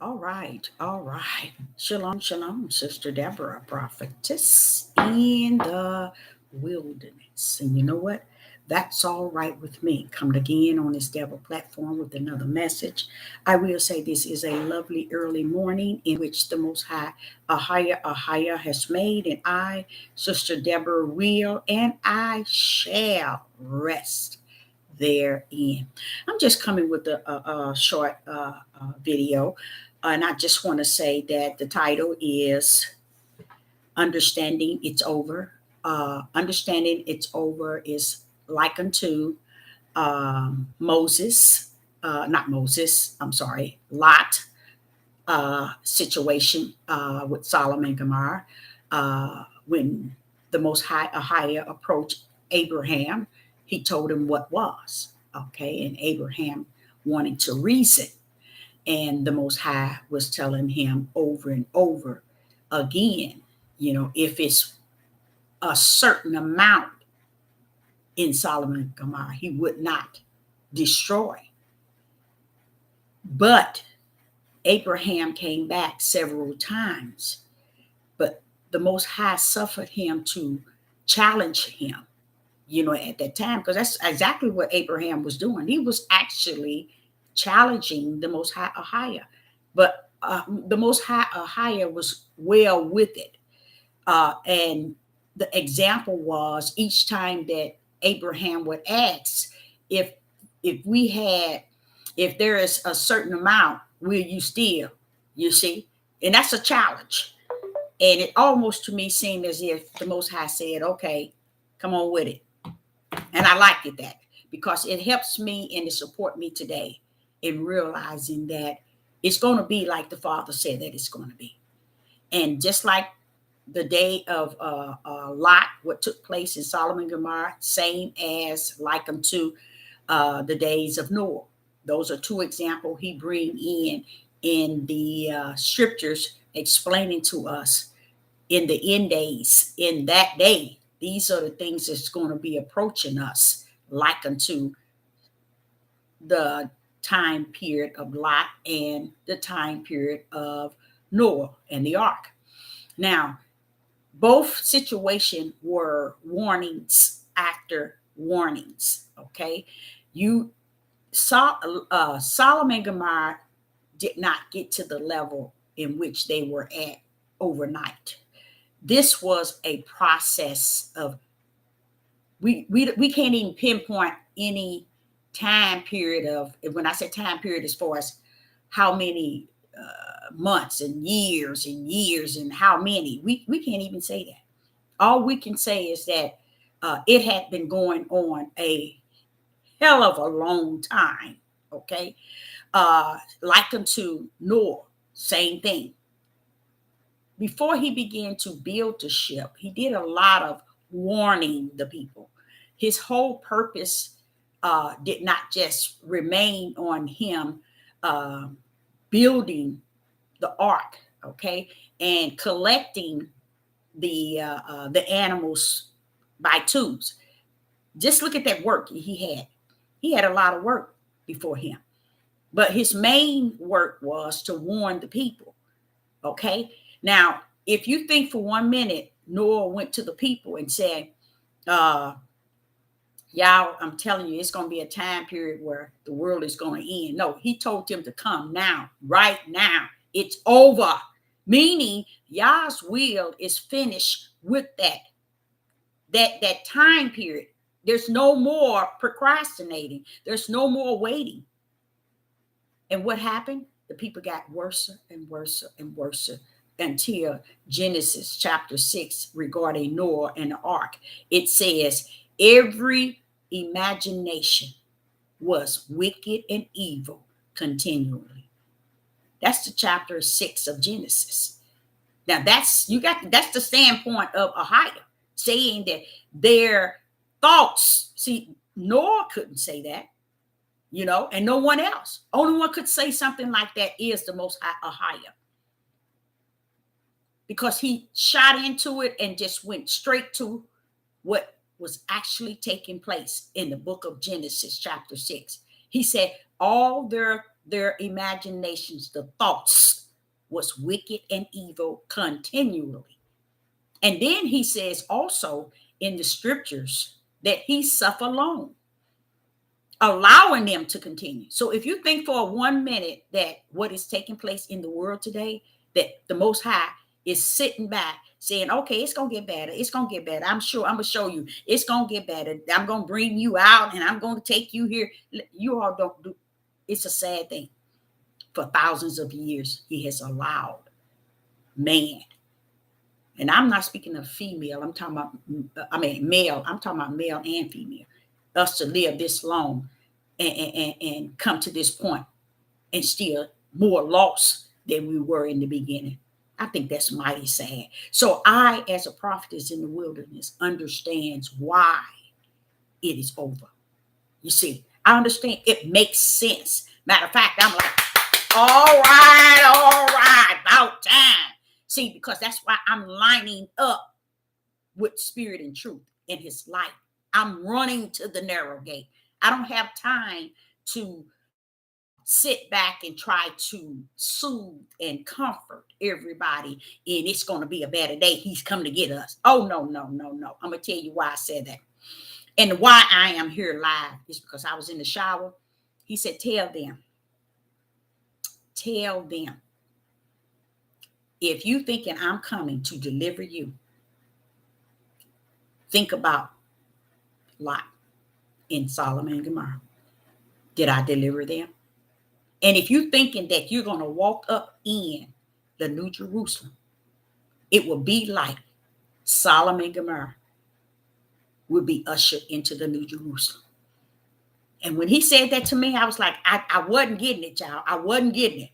All right, all right. Shalom, shalom, Sister Deborah, prophetess in the wilderness. And you know what? That's all right with me. Coming again on this Deborah platform with another message. I will say this is a lovely early morning in which the Most High, Ahaya has made, and I, Sister Deborah, will and I shall rest therein. I'm just coming with a short video, and I just want to say that the title is Understanding It's Over. Understanding It's Over is like unto Moses, not Moses, I'm sorry, Lot situation with Solomon and Gomorrah when the Most High Ahiah approached Abraham. He told him what was okay, and Abraham wanted to reason, and the Most High was telling him over and over again, if it's a certain amount in Solomon and Gomorrah, he would not destroy. But Abraham came back several times, but the Most High suffered him to challenge him, at that time, because that's exactly what Abraham was doing. He was actually challenging the Most High Ahiah, but the Most High Ahiah was well with it. And the example was each time that Abraham would ask if if we had if there is a certain amount, will you still? You see, and that's a challenge. And it almost to me seemed as if the Most High said, "Okay, come on with it." And I liked it that because it helps me and it support me today in realizing that it's going to be like the Father said that it's going to be. And just like the day of Lot, what took place in Solomon and Gomorrah, same as like unto the days of Noah. Those are two examples he bring in the scriptures explaining to us in the end days, in that day. These are the things that's going to be approaching us like unto the time period of Lot and the time period of Noah and the ark. Now, both situations were warnings after warnings. Okay, you saw Solomon and Gomorrah did not get to the level in which they were at overnight. This was a process of we can't even pinpoint any time period of, when I say time period, as far as how many months and years and how many, we can't even say that. All we can say is that it had been going on a hell of a long time. Okay, like unto Noah, same thing. Before he began to build the ship, he did a lot of warning the people. His whole purpose did not just remain on him uh, building the ark, okay, and collecting the animals by twos. Just look at that work he had. He had a lot of work before him, but his main work was to warn the people. Okay. Now, if you think for 1 minute, Noah went to the people and said, uh, y'all, I'm telling you, it's going to be a time period where the world is going to end. No, he told them to come now, right now. It's over. Meaning, Yah's will is finished with that time period. There's no more procrastinating. There's no more waiting. And what happened? The people got worse and worse and worse until Genesis chapter 6 regarding Noah and the ark. It says, every imagination was wicked and evil continually. That's the chapter 6 of Genesis. Now that's the standpoint of Ahiah, saying that their thoughts, see, Noah couldn't say that, and no one else. Only one could say something like that is the Most High Ahiah, because he shot into it and just went straight to what was actually taking place in the book of Genesis chapter 6. He said all their their imaginations, the thoughts was wicked and evil continually. And then he says also in the scriptures that he suffered long, allowing them to continue. So if you think for 1 minute that what is taking place in the world today, that the Most High is sitting back saying, okay, it's going to get better. It's going to get better. I'm sure I'm going to show you. It's going to get better. I'm going to bring you out and I'm going to take you here. You all don't do. It's a sad thing. For thousands of years, he has allowed man. And I'm not speaking of female. I'm talking about, male. I'm talking about male and female. Us to live this long and come to this point and still more lost than we were in the beginning. I think that's mighty sad. So I, as a prophetess in the wilderness, understands why it is over. You see, I understand. It makes sense. Matter of fact, I'm like, all right, about time. See, because that's why I'm lining up with spirit and truth in his light. I'm running to the narrow gate. I don't have time to sit back and try to soothe and comfort everybody. And it's going to be a better day. He's coming to get us. Oh, no. I'm going to tell you why I said that. And why I am here live is because I was in the shower. He said, tell them, if you thinking I'm coming to deliver you, think about Lot in Sodom and Gomorrah. Did I deliver them? And if you're thinking that you're going to walk up in the New Jerusalem, it will be like Sodom and Gomorrah will be ushered into the New Jerusalem. And when he said that to me, I was like, I wasn't getting it, y'all. I wasn't getting it.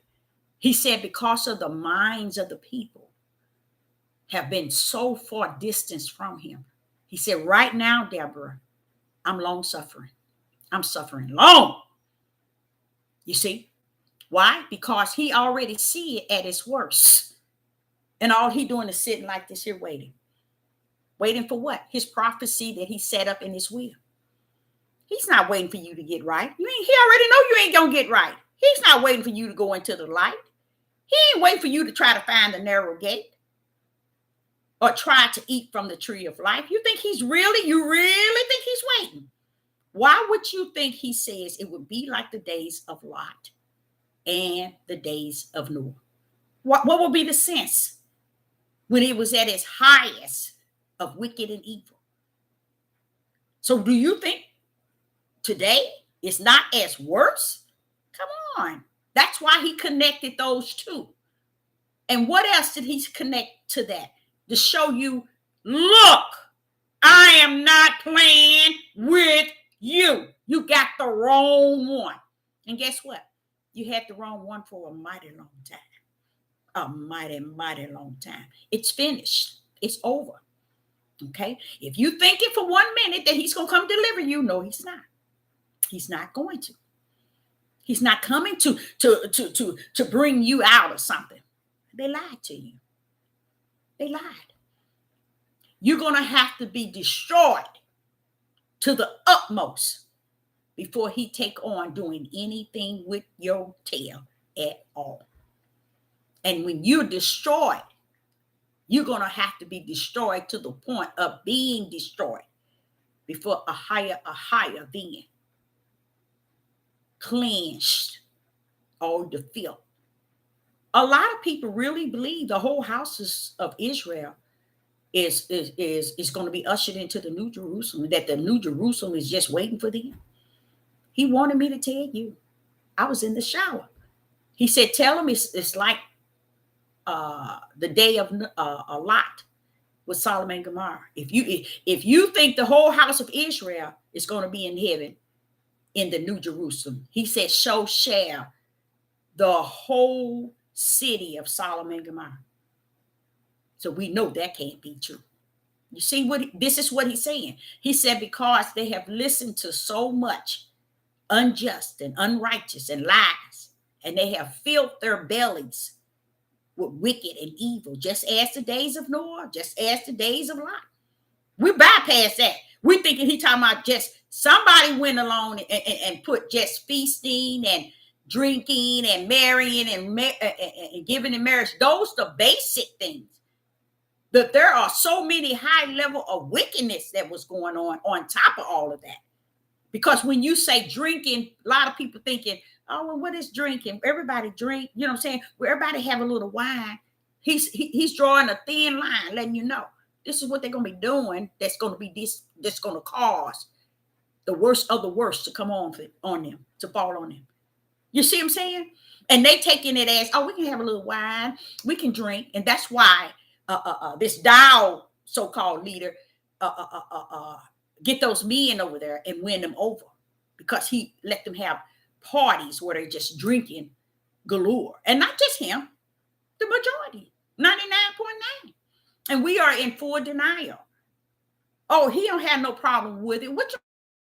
He said, because of the minds of the people have been so far distanced from him. He said, right now, Deborah, I'm long suffering. I'm suffering long. You see? Why? Because he already see it at its worst. And all he doing is sitting like this here waiting. Waiting for what? His prophecy that he set up in his will. He's not waiting for you to get right. He already know you ain't going to get right. He's not waiting for you to go into the light. He ain't waiting for you to try to find the narrow gate or try to eat from the tree of life. You really think he's waiting? Why would you think he says it would be like the days of Lot and the days of Noah? What would be the sense when it was at its highest of wicked and evil? So do you think today it's not as worse? Come on. That's why he connected those two. And what else did he connect to that? To show you, look, I am not playing with you. You got the wrong one. And guess what? You had the wrong one for a mighty long time. A mighty, mighty long time. It's finished. It's over. Okay? If you think it for 1 minute that he's going to come deliver you, no, he's not. He's not going to. He's not coming to bring you out of something. They lied to you. They lied. You're going to have to be destroyed to the utmost before he take on doing anything with your tail at all. And when you're destroyed, you're going to have to be destroyed to the point of being destroyed before a higher being cleansed all the filth. A lot of people really believe the whole houses of Israel is going to be ushered into the New Jerusalem, that the New Jerusalem is just waiting for them. He wanted me to tell you. I was in the shower. He said, tell him it's like the day of Lot with Sodom and Gomorrah. If you think the whole house of Israel is going to be in heaven in the New Jerusalem, he said, so shall the whole city of Sodom and Gomorrah. So we know that can't be true. You see this is what he's saying. He said, because they have listened to so much unjust and unrighteous and lies, and they have filled their bellies with wicked and evil, just as the days of Noah, just as the days of Lot. We bypass that. We're thinking he talking about just somebody went along and put just feasting and drinking and marrying and giving in marriage. Those are the basic things. That there are so many high level of wickedness that was going on top of all of that. Because when you say drinking, a lot of people thinking, oh, well, what is drinking? Everybody drink, you know what I'm saying? Well, everybody have a little wine. He's drawing a thin line, letting you know this is what they're gonna be doing. That's gonna be that's gonna cause the worst of the worst to come on them, to fall on them. You see what I'm saying? And they taking it as, oh, we can have a little wine, we can drink, and that's why this Dow so-called leader get those men over there and win them over, because he let them have parties where they're just drinking galore, and not just him, the majority, 99.9, and we are in full denial. Oh, he don't have no problem with it. What you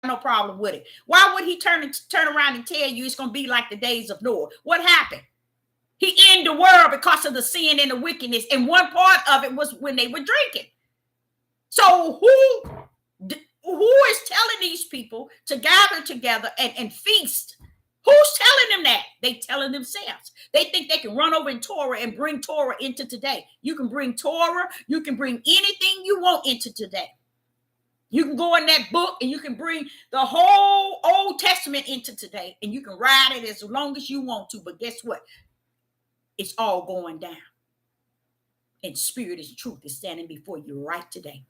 no problem with it? Why would he turn around and tell you it's going to be like the days of Noah? What happened? He ended the world because of the sin and the wickedness, and one part of it was when they were drinking. So who is telling these people to gather together and feast? Who's telling them that? They telling themselves. They think they can run over in Torah and bring Torah into today. You can bring Torah. You can bring anything you want into today. You can go in that book and you can bring the whole Old Testament into today, and you can ride it as long as you want to. But guess what? It's all going down. And spirit is truth is standing before you right today,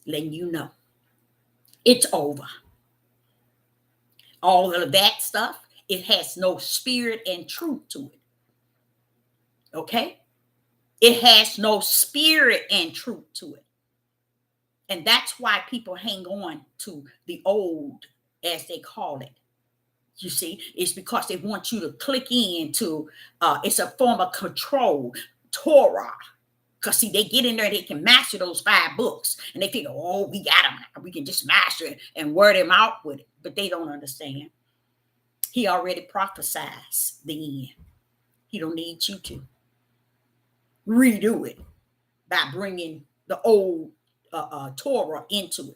letting you know it's over. All of that stuff, it has no spirit and truth to it. Okay? It has no spirit and truth to it. And that's why people hang on to the old, as they call it. You see, it's because they want you to click into, it's a form of control, Torah. Because see, they get in there, they can master those 5 books. And they figure, oh, we got them. We can just master it and word them out with it. But they don't understand. He already prophesied the end. He don't need you to redo it by bringing the old Torah into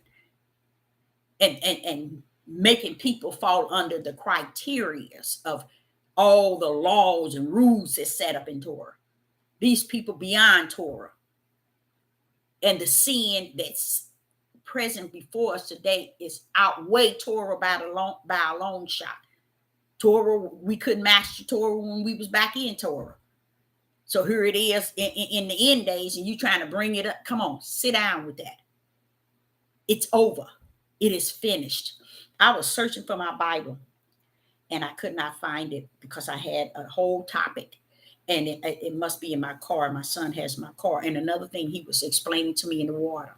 it and making people fall under the criteria of all the laws and rules that's set up in Torah. These people beyond Torah, and the sin that's present before us today is outweigh Torah by a long shot. Torah, we couldn't master Torah when we was back in Torah. So here it is in the end days, and you trying to bring it up. Come on, sit down with that. It's over. It is finished. I was searching for my Bible, and I could not find it because I had a whole topic, and it must be in my car. My son has my car. And another thing he was explaining to me in the water.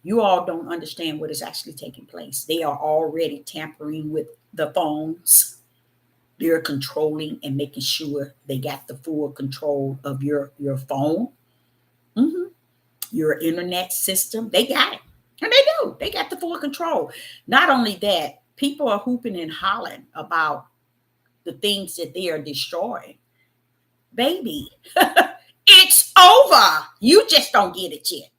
You all don't understand what is actually taking place. They are already tampering with the phones. They're controlling and making sure they got the full control of your phone, your internet system. They got it. And they do. They got the full control. Not only that, people are hooping and hollering about the things that they are destroying. Baby, it's over. You just don't get it yet.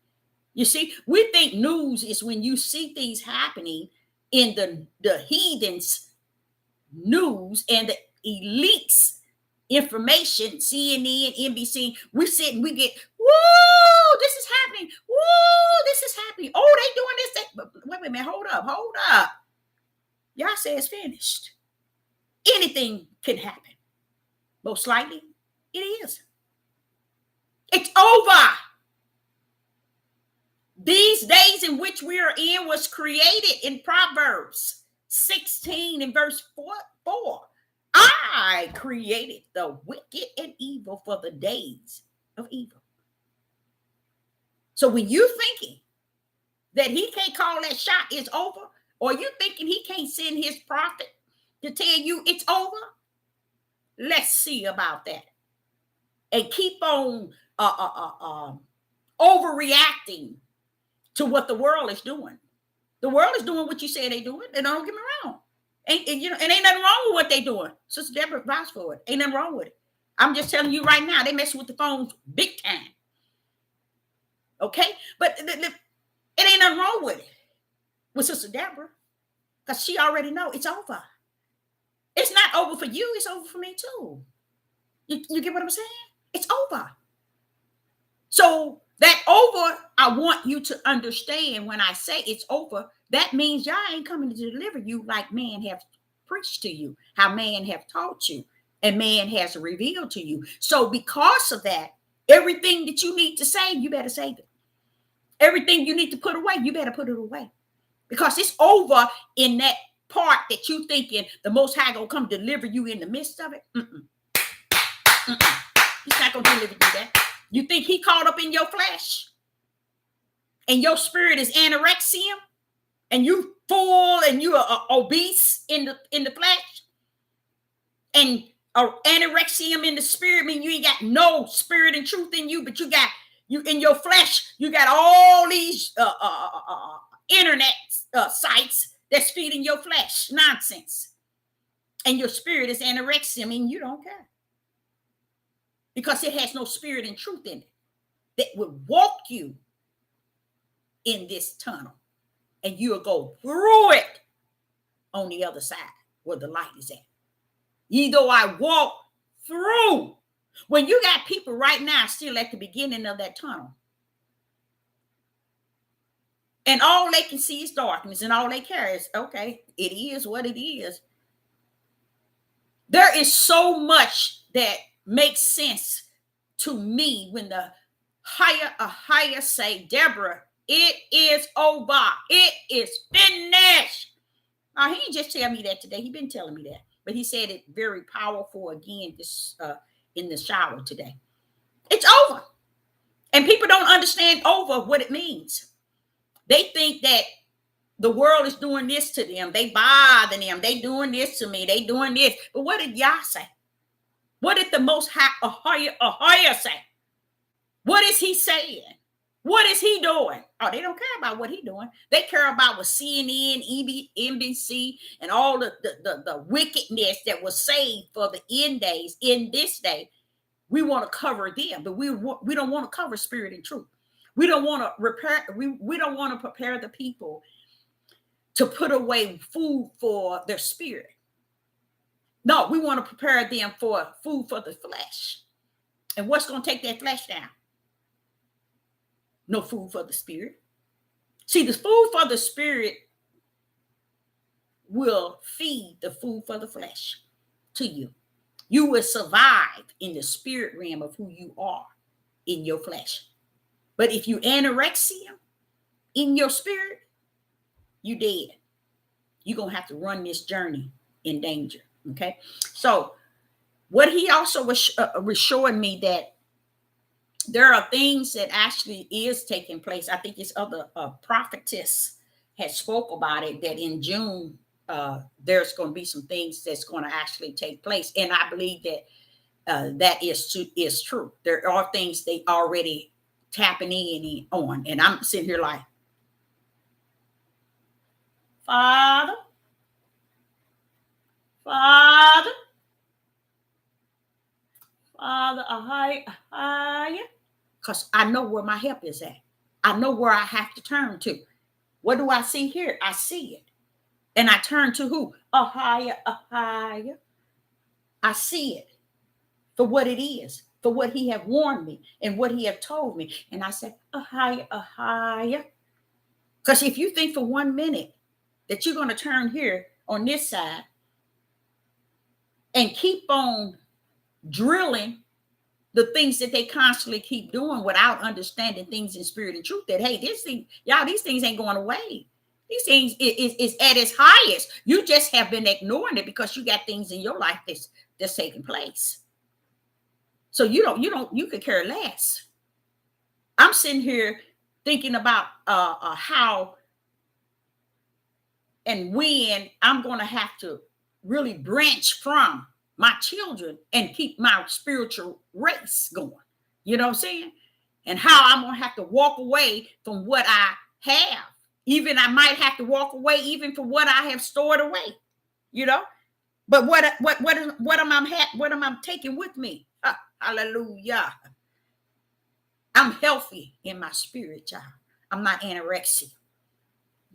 You see, we think news is when you see things happening in the heathens' news and the elites' information, CNN, NBC. We sit and we get, whoa, this is happening. Whoa, this is happening. Oh, they doing this. But wait a minute, hold up. Y'all say it's finished. Anything can happen. Most likely, it is. It's over. These days in which we are in was created in Proverbs 16 and verse 4. I created the wicked and evil for the days of evil. So when you're thinking that he can't call that shot is over, or you thinking he can't send his prophet to tell you it's over, let's see about that. And keep on overreacting to what the world is doing. The world is doing what you say they doing, and don't get me wrong. Ain't nothing wrong with what they doing. Sister Deborah vouched for it. Ain't nothing wrong with it. I'm just telling you right now, they messing with the phones big time. Okay? But it ain't nothing wrong with it. With Sister Deborah. Because she already know it's over. It's not over for you. It's over for me too. You get what I'm saying? It's over. So that over, I want you to understand when I say it's over, that means y'all ain't coming to deliver you like man have preached to you, how man have taught you, and man has revealed to you. So because of that, everything that you need to save, you better save it. Everything you need to put away, you better put it away. Because it's over in that part that you thinking the Most High gonna come deliver you in the midst of it. He's not gonna deliver you that. You think he caught up in your flesh and your spirit is anorexia and you full and you are obese in the flesh and anorexia in the spirit, mean you ain't got no spirit and truth in you, but you in your flesh, you got all these internet sites that's feeding your flesh nonsense. And your spirit is anorexia, I mean you don't care. Because it has no spirit and truth in it that would walk you in this tunnel. And you'll go through it on the other side where the light is at. Either I walk through. When you got people right now still at the beginning of that tunnel. And all they can see is darkness. And all they care is, okay, it is what it is. There is so much that makes sense to me when the higher say, Deborah, it is over. It is finished. Now, he didn't just tell me that today. He's been telling me that. But he said it very powerful again this in the shower today. It's over. And people don't understand over what it means. They think that the world is doing this to them. They bother them. They doing this to me. They doing this. But what did Yah say? What did the Most High say? What is he saying? What is he doing? Oh, they don't care about what he's doing. They care about what CNN, NBC, and all the wickedness that was saved for the end days in this day. We want to cover them, but we don't want to cover spirit and truth. We don't want to repair. We don't want to prepare the people to put away food for their spirit. No, we want to prepare them for food for the flesh. And what's going to take that flesh down? No food for the spirit. See, the food for the spirit will feed the food for the flesh to you. You will survive in the spirit realm of who you are in your flesh. But if you anorexia in your spirit, you dead. You're going to have to run this journey in danger. Okay. So what he also was showing me that there are things that actually is taking place. I think this other prophetess had spoke about it, that in June, there's going to be some things that's going to actually take place. And I believe that that is true. There are things they already tapping in on. And I'm sitting here like, Father, Ahaya, because I know where my help is at. I know where I have to turn to. What do I see here? I see it. And I turn to who? Ahaya. I see it for what it is, for what he have warned me and what he have told me. And I said, Ahaya. Because if you think for 1 minute that you're going to turn here on this side and keep on drilling the things that they constantly keep doing without understanding things in spirit and truth, that, hey, this thing, y'all, these things ain't going away. These things is at its highest. You just have been ignoring it because you got things in your life that's taking place. So you could care less. I'm sitting here thinking about how and when I'm going to have to really branch from my children and keep my spiritual race going. You know what I'm saying? And how I'm going to have to walk away from what I have. Even I might have to walk away even from what I have stored away. You know? But what am I taking with me? Hallelujah. I'm healthy in my spirit, child. I'm not anorexic.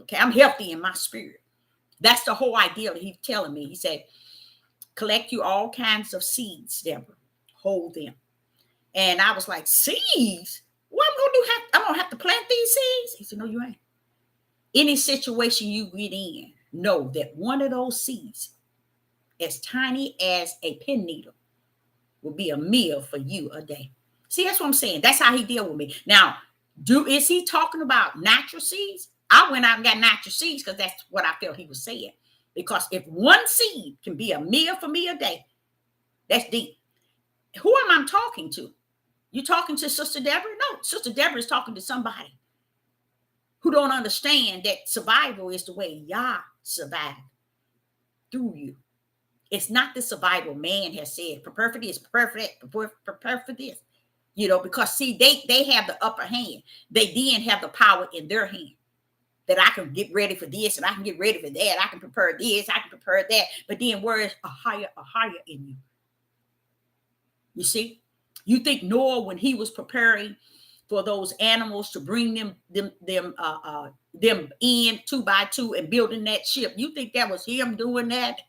Okay, I'm healthy in my spirit. That's the whole idea that he's telling me. He said, collect you all kinds of seeds, Deborah. Hold them. And I was like, seeds? What I'm gonna do? I'm gonna have to plant these seeds? He said, no, you ain't. Any situation you get in, know that one of those seeds, as tiny as a pin needle, will be a meal for you a day. See, that's what I'm saying. That's how he deal with me. Now, is he talking about natural seeds? I went out and got natural seeds because that's what I felt he was saying. Because if one seed can be a meal for me a day, that's deep. Who am I talking to? You talking to Sister Deborah? No, Sister Deborah is talking to somebody who don't understand that survival is the way Yah survived through you. It's not the survival man has said. Prepare for this, prepare for this. You know, because see, they have the upper hand. They then have the power in their hand. That I can get ready for this and I can get ready for that. I can prepare this, I can prepare that. But then where is a higher in you? You see? You think Noah, when he was preparing for those animals to bring them in 2 by 2 and building that ship, you think that was him doing that?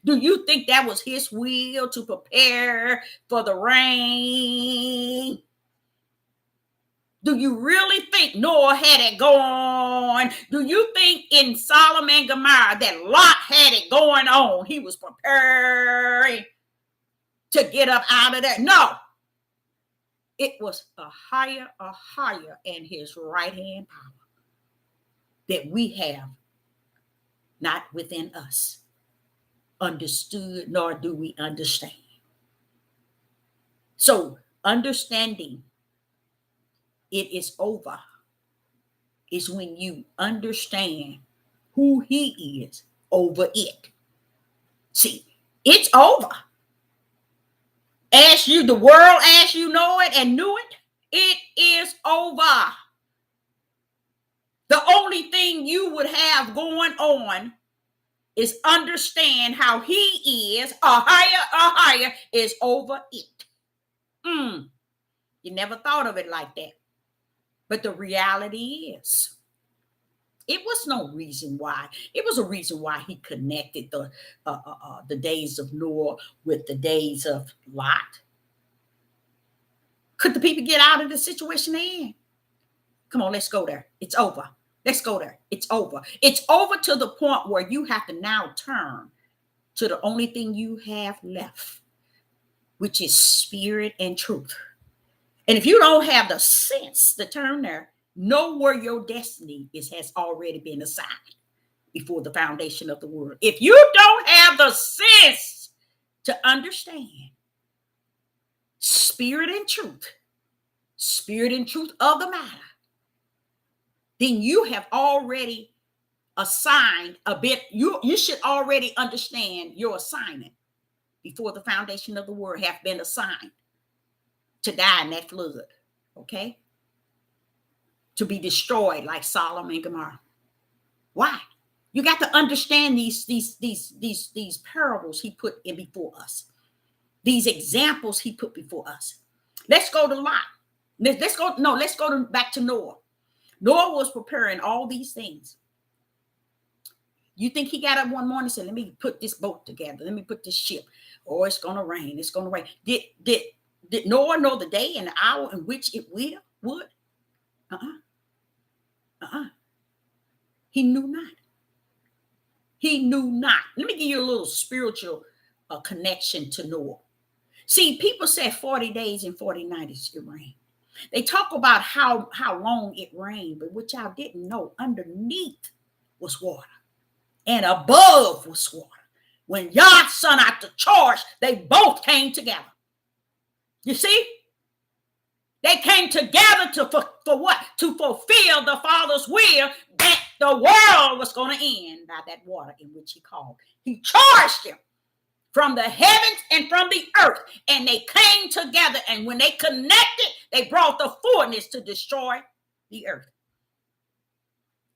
Do you think that was his will to prepare for the rain? Do you really think Noah had it going? Do you think in Sodom and Gomorrah that Lot had it going on? He was preparing to get up out of there. No. It was a higher in his right hand power that we have not within us understood, nor do we understand. So understanding it is over is when you understand who he is over it. See, it's over. The world as you know it and knew it, it is over. The only thing you would have going on is understand how he is, a higher is over it. You never thought of it like that. But the reality is, it was no reason why. It was a reason why he connected the days of Noah with the days of Lot. Could the people get out of the situation they're in? Come on, let's go there. It's over. Let's go there. It's over. It's over to the point where you have to now turn to the only thing you have left, which is spirit and truth. And if you don't have the sense to turn there, know where your destiny has already been assigned before the foundation of the world. If you don't have the sense to understand spirit and truth of the matter, then you have already assigned a bit. You should already understand your assignment before the foundation of the world have been assigned to die in that flood, okay? To be destroyed like Sodom and Gomorrah. Why? You got to understand these parables he put in before us. These examples he put before us. Let's go to Lot. Let's go back to Noah. Noah was preparing all these things. You think he got up one morning and said, let me put this boat together. Let me put this ship. Oh, it's going to rain. It's going to rain. Did Noah know the day and the hour in which it would? He knew not. He knew not. Let me give you a little spiritual connection to Noah. See, people said 40 days and 40 nights it rained. They talk about how long it rained, but what y'all didn't know, underneath was water and above was water. When Yah sent out the charge, they both came together. You see? They came together for what? To fulfill the Father's will that the world was going to end by that water in which he called. He charged them from the heavens and from the earth, and they came together, and when they connected, they brought the fullness to destroy the earth.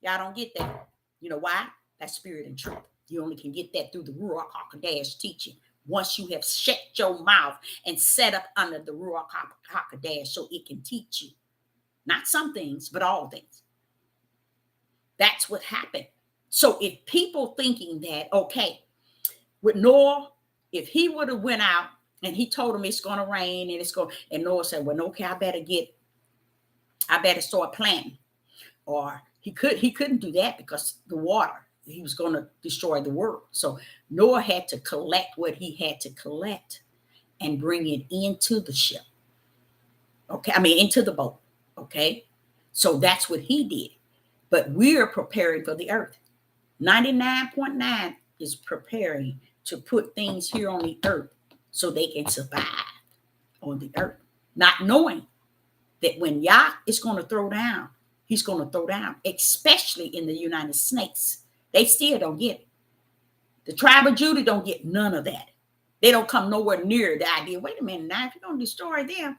Y'all don't get that. You know why? That's spirit and truth. You only can get that through the Ruach HaKodesh teaching. Once you have shut your mouth and set up under the Ruach HaKodesh so it can teach you. Not some things, but all things. That's what happened. So if people thinking that, okay, with Noah, If he would have went out and he told him it's going to rain and it's going, and Noah said, well, okay, I better start planting. Or he couldn't do that because the water, he was going to destroy the world. So Noah had to collect what he had to collect and bring it into the ship. Okay, I mean into the boat. Okay, so that's what he did. But we're preparing for the earth. 99.9 is preparing to put things here on the earth so they can survive on the earth, not knowing that when Yah is going to throw down, he's going to throw down, especially in the United States. They still don't get it. The tribe of Judah don't get none of that. They don't come nowhere near the idea. Wait a minute now, if you're going to destroy them,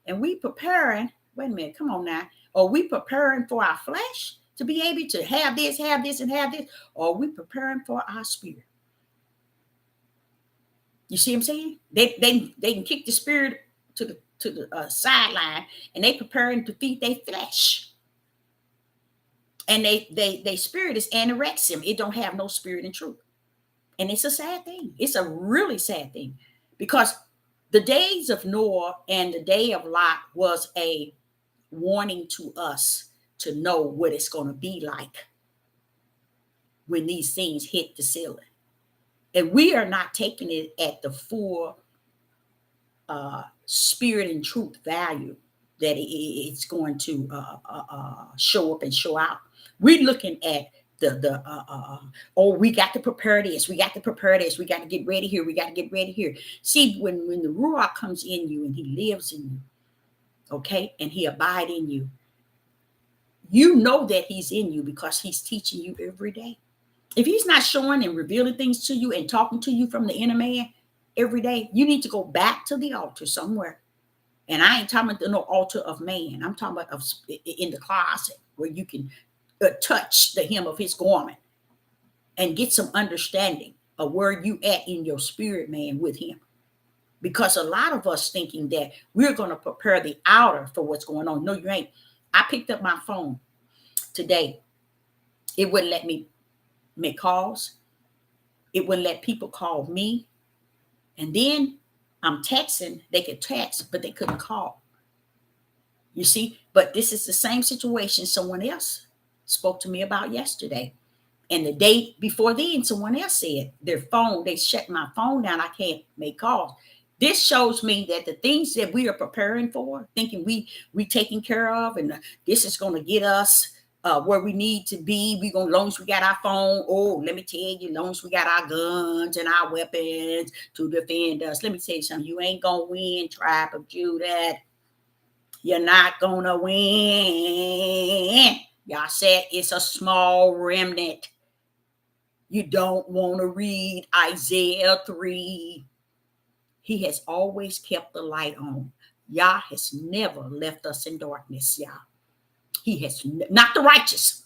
and we preparing, wait a minute, come on now. Are we preparing for our flesh to be able to have this, and have this? Or are we preparing for our spirit? You see what I'm saying? They can kick the spirit to the sideline, and they preparing to feed their flesh. And they spirit is anorexia. It don't have no spirit and truth. And it's a sad thing. It's a really sad thing, because the days of Noah and the day of Lot was a warning to us to know what it's going to be like when these things hit the ceiling. And we are not taking it at the full spirit and truth value that it's going to show up and show out. We're looking at we got to prepare this, we got to prepare this, we got to get ready here, we got to get ready here. See, when the Ruach comes in you and he lives in you, okay, and he abide in you, you know that he's in you because he's teaching you every day. If he's not showing and revealing things to you and talking to you from the inner man every day, you need to go back to the altar somewhere. And I ain't talking about no altar of man. I'm talking about in the closet where you can touch the hem of his garment and get some understanding of where you at in your spirit, man, with him. Because a lot of us thinking that we're going to prepare the outer for what's going on. No, you ain't. I picked up my phone today. It wouldn't let me make calls. It wouldn't let people call me. And then I'm texting. They could text, but they couldn't call. You see? But this is the same situation someone else spoke to me about yesterday. And the day before then, someone else said they shut my phone down. I can't make calls. This shows me that the things that we are preparing for, thinking we taking care of, and this is going to get us where we need to be. We gonna, long as we got our phone. Oh, let me tell you, long as we got our guns and our weapons to defend us. Let me tell you something. You ain't gonna win, tribe of Judah. You're not gonna win. Y'all said it's a small remnant. You don't want to read Isaiah 3. He has always kept the light on. Yah has never left us in darkness, y'all. He has not the righteous,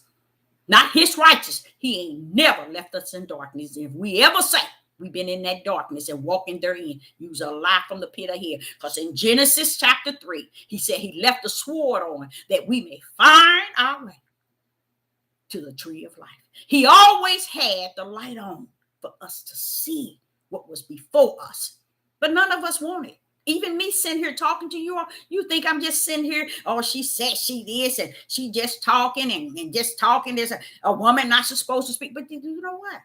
not his righteous. He ain't never left us in darkness. If we ever say we've been in that darkness and walking therein, use a lie from the pit of hell. Because in Genesis chapter 3, he said he left the sword on that we may find our way to the tree of life. He always had the light on for us to see what was before us. But none of us want it. Even me sitting here talking to you all, you think I'm just sitting here, oh, she said she this, and she just talking and just talking. There's a woman not supposed to speak. But you know what?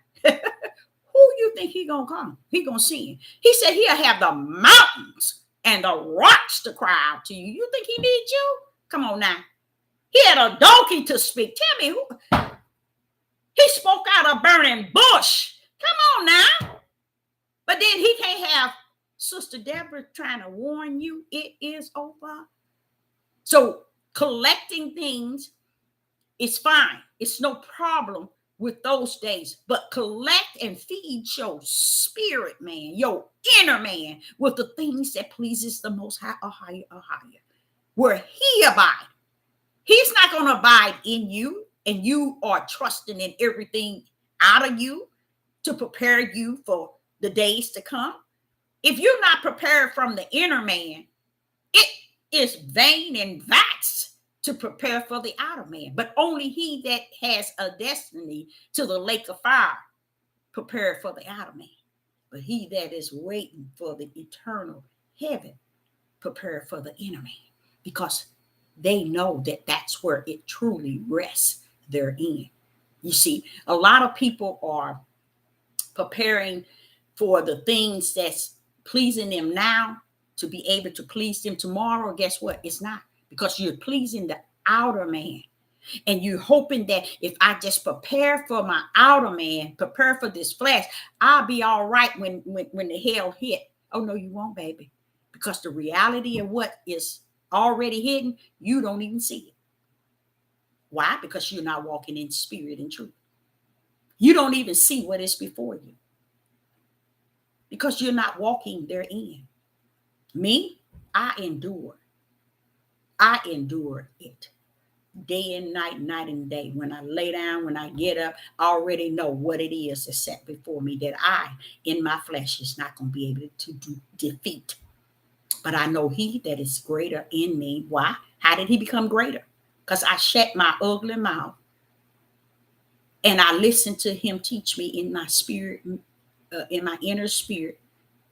Who you think he gonna come? He gonna see him. He said he'll have the mountains and the rocks to cry out to you. You think he needs you? Come on now. He had a donkey to speak. Tell me who. He spoke out a burning bush. Come on now. But then he can't have Sister Deborah trying to warn you it is over. So collecting things is fine. It's no problem with those days. But collect and feed your spirit, man, your inner man, with the things that pleases the Most High, or higher, where he abide. He's not going to abide in you, and you are trusting in everything out of you to prepare you for the days to come. If you're not prepared from the inner man, it is vain and vast to prepare for the outer man. But only he that has a destiny to the lake of fire prepared for the outer man. but he that is waiting for the eternal heaven prepared for the enemy, because they know that that's where it truly rests therein. You see, a lot of people are preparing for the things that's pleasing them now to be able to please them tomorrow. Guess what? It's not, because you're pleasing the outer man. And you're hoping that if I just prepare for my outer man, prepare for this flesh, I'll be all right when the hell hit. Oh, no, you won't, baby. Because the reality of what is already hidden, you don't even see it. Why? Because you're not walking in spirit and truth. You don't even see what is before you, because you're not walking therein. Me, I endure. I endure it. Day and night, night and day. When I lay down, when I get up, I already know what it is that's set before me that I, in my flesh, is not going to be able to defeat. But I know he that is greater in me. Why? How did he become greater? Because I shut my ugly mouth and I listened to him teach me in my spirit, in my inner spirit,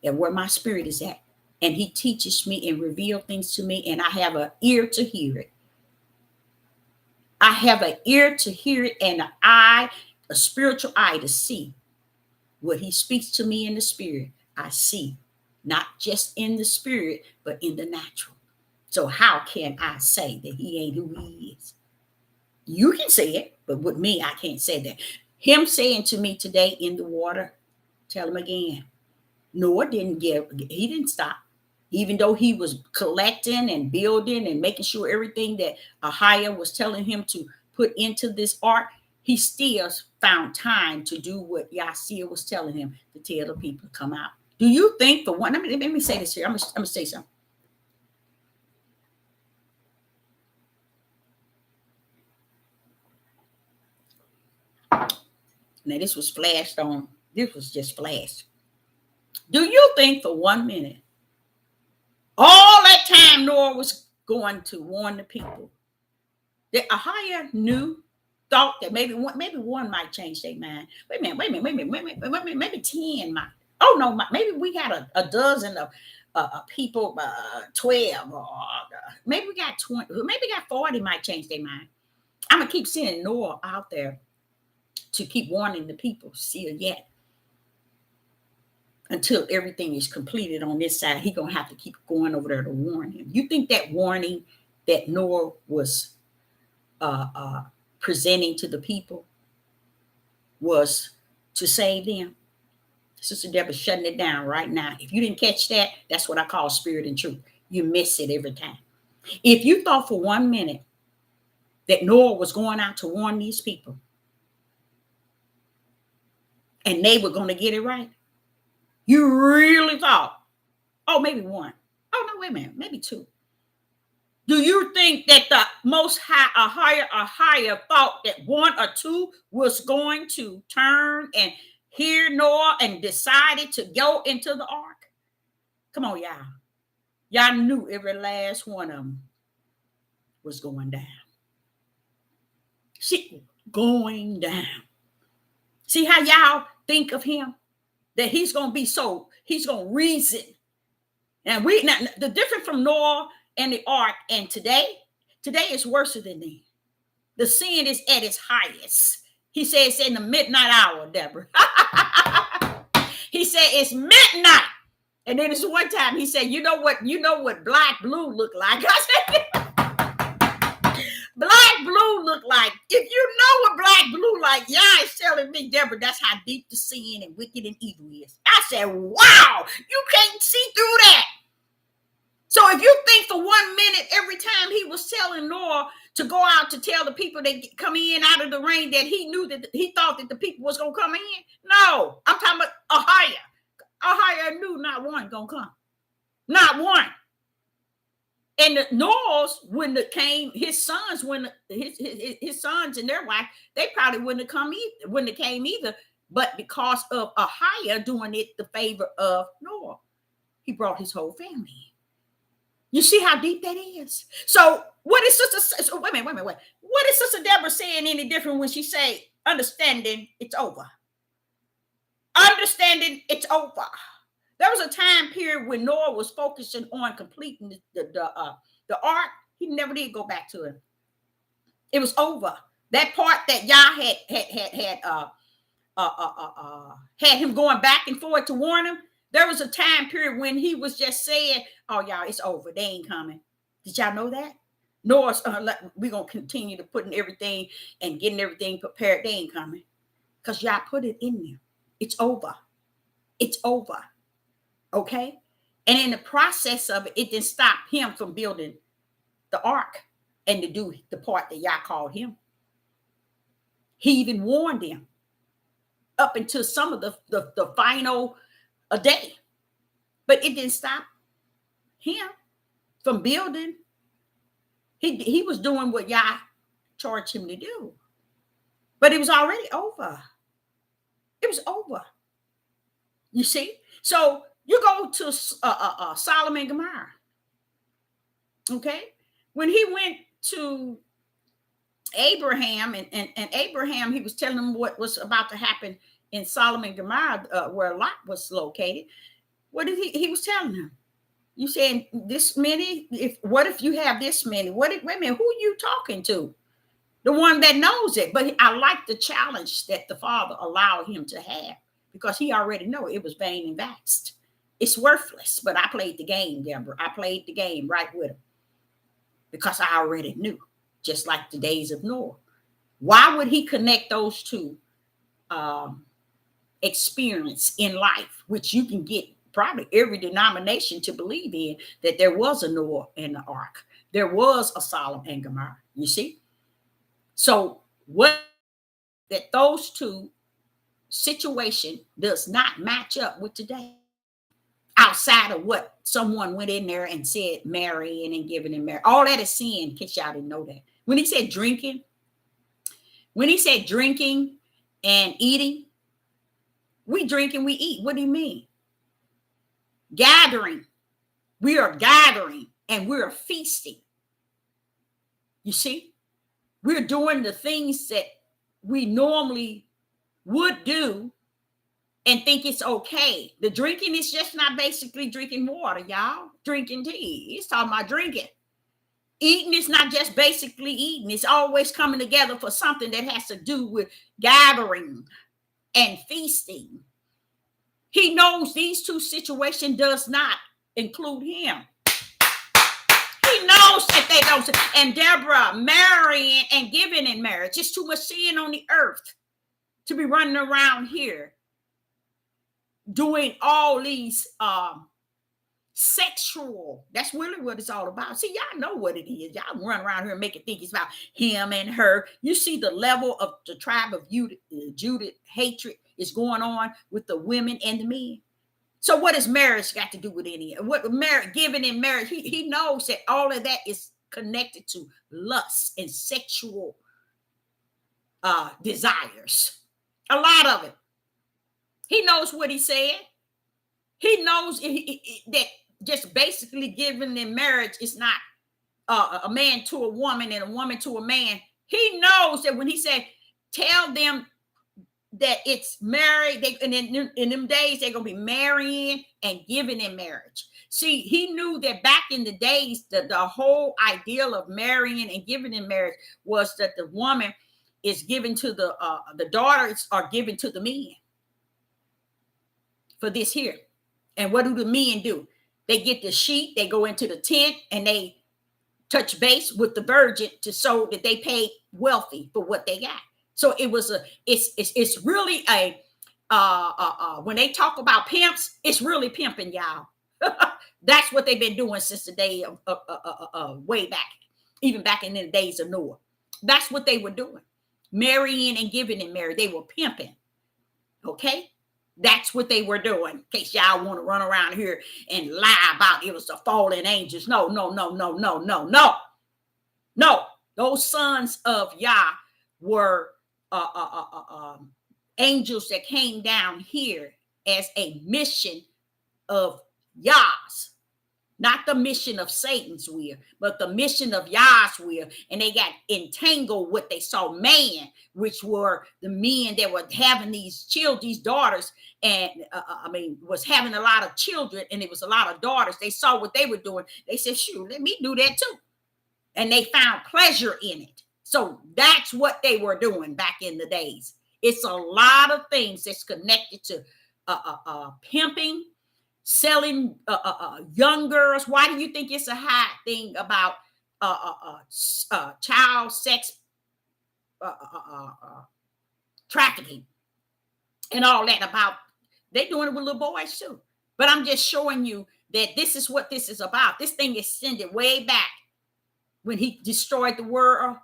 and where my spirit is at. And he teaches me and reveals things to me, and I have an ear to hear it. I have an ear to hear it and an eye, a spiritual eye to see what he speaks to me in the spirit. I see, not just in the spirit, but in the natural. So how can I say that he ain't who he is? You can say it, but with me, I can't say that. Him saying to me today in the water, tell him again. Noah he didn't stop. Even though he was collecting and building and making sure everything that Ahia was telling him to put into this ark, he still found time to do what Yahshua was telling him to tell the people to come out. Do you think for one, let me say this here. I'm gonna say something. Now this was flashed on. This was just flashed. Do you think for 1 minute, all that time Noah was going to warn the people, that Ahia thought that maybe one might change their mind. Wait a minute, maybe 10 might. Oh no, maybe we got a dozen of people, 12, or maybe we got 20, maybe we got 40 might change their mind. I'm gonna keep sending Noah out there to keep warning the people still yet. Until everything is completed on this side, he's gonna have to keep going over there to warn him. You think that warning that Noah was presenting to the people was to save them? Sister Deborah shutting it down right now. If you didn't catch that, that's what I call spirit and truth. You miss it every time. If you thought for 1 minute that Noah was going out to warn these people and they were going to get it right, you really thought, oh, maybe one. Oh, no, wait a minute, maybe two. Do you think that the Most High, a higher thought that one or two was going to turn and hear Noah and decided to go into the ark? Come on, y'all. Y'all knew every last one of them was going down. See, going down. See how y'all think of him? That he's going to be so, he's going to reason. And now, the difference from Noah and the ark and today is worse than then. The sin is at its highest. He said it's in the midnight hour, Deborah. He said it's midnight. And then this one time he said, you know what black blue look like? I said, black blue look like. If you know what black blue like, y'all is telling me, Deborah, that's how deep the sin and wicked and evil is. I said, wow, you can't see through that. So if you think for 1 minute, every time he was telling Noah to go out to tell the people that come in out of the rain, that he knew that he thought that the people was going to come in. No, I'm talking about Ahia. Ahia knew not one going to come. Not one. And the Noahs, when it came, his sons, when his sons and their wife, they probably wouldn't have came either. But because of Ahia doing it the favor of Noah, he brought his whole family in. You see how deep that is? So what is Sister, wait a minute. What is Sister Deborah saying any different when she say, understanding it's over? Understanding it's over. There was a time period when Noah was focusing on completing the ark. He never did go back to it. It was over. That part that Yah had him going back and forth to warn him. There was a time period when he was just saying, "Oh, y'all, it's over. They ain't coming." Did y'all know that? Noah's we're gonna continue to putting everything and getting everything prepared. They ain't coming because y'all put it in there. It's over. It's over. Okay. And in the process of it, it didn't stop him from building the ark and to do the part that Yah called him. He even warned them up until some of the final day. But it didn't stop him from building. He was doing what Yah charged him to do. But it was already over. It was over. You see? So you go to Sodom and Gomorrah. Okay? When he went to Abraham, and Abraham, he was telling him what was about to happen in Sodom and Gomorrah, where Lot was located. What did he was telling him? You saying this many? What if you have this many? Wait a minute, who are you talking to? The one that knows it. But I like the challenge that the Father allowed him to have, because he already know it was vain and vast. It's worthless. But I played the game, Deborah. I played the game right with him because I already knew, just like the days of Noah. Why would he connect those two experience in life, which you can get probably every denomination to believe in, that there was a Noah and the ark. There was a Sodom and Gomorrah, you see? So what that those two situation does not match up with today, outside of what someone went in there and said marrying and giving and marriage. All that is sin, in case y'all didn't know that. When he said drinking and eating, we drink and we eat. What do you mean? Gathering. We are gathering and we're feasting. You see? We're doing the things that we normally would do and think it's okay. The drinking is just not basically drinking water, y'all. Drinking tea. It's talking about drinking. Eating is not just basically eating. It's always coming together for something that has to do with gathering and feasting. He knows these two situations does not include him. He knows that they don't. And Deborah, marrying and giving in marriage, it's too much sin on the earth to be running around here doing all these sexual. That's really what it's all about. See, y'all know what it is. Y'all run around here and make it think it's about him and her. You see the level of the tribe of Judah hatred is going on with the women and the men. So what has marriage got to do with any? What marriage, giving in marriage? He knows that all of that is connected to lust and sexual desires. A lot of it. He knows what he said. He knows that just basically giving in marriage is not a man to a woman and a woman to a man. He knows that when he said, tell them that it's married, and in them days, they're going to be marrying and giving in marriage. See, he knew that back in the days, the whole ideal of marrying and giving in marriage was that the woman is given to the daughters are given to the men for this here. And what do the men do? They get the sheet, they go into the tent, and they touch base with the virgin to show that they paid wealthy for what they got. So it was it's really when they talk about pimps, it's really pimping, y'all. That's what they've been doing since the day of way back, even back in the days of Noah. That's what they were doing, marrying and giving in marriage. They were pimping. Okay. That's what they were doing. In case y'all want to run around here and lie about it was the fallen angels. No. Those sons of Yah were angels that came down here as a mission of Yah's. not the mission of Satan's will, but the mission of Yah's will. And they got entangled with they saw man, which were the men that were having these children, these daughters, and was having a lot of children, and it was a lot of daughters. They saw what they were doing. They said, shoot, let me do that too. And they found pleasure in it. So that's what they were doing back in the days. It's a lot of things that's connected to pimping, selling young girls. Why do you think it's a hot thing about child sex trafficking and all that? About they're doing it with little boys too. But I'm just showing you that this is what this is about. This thing is extended way back when he destroyed the world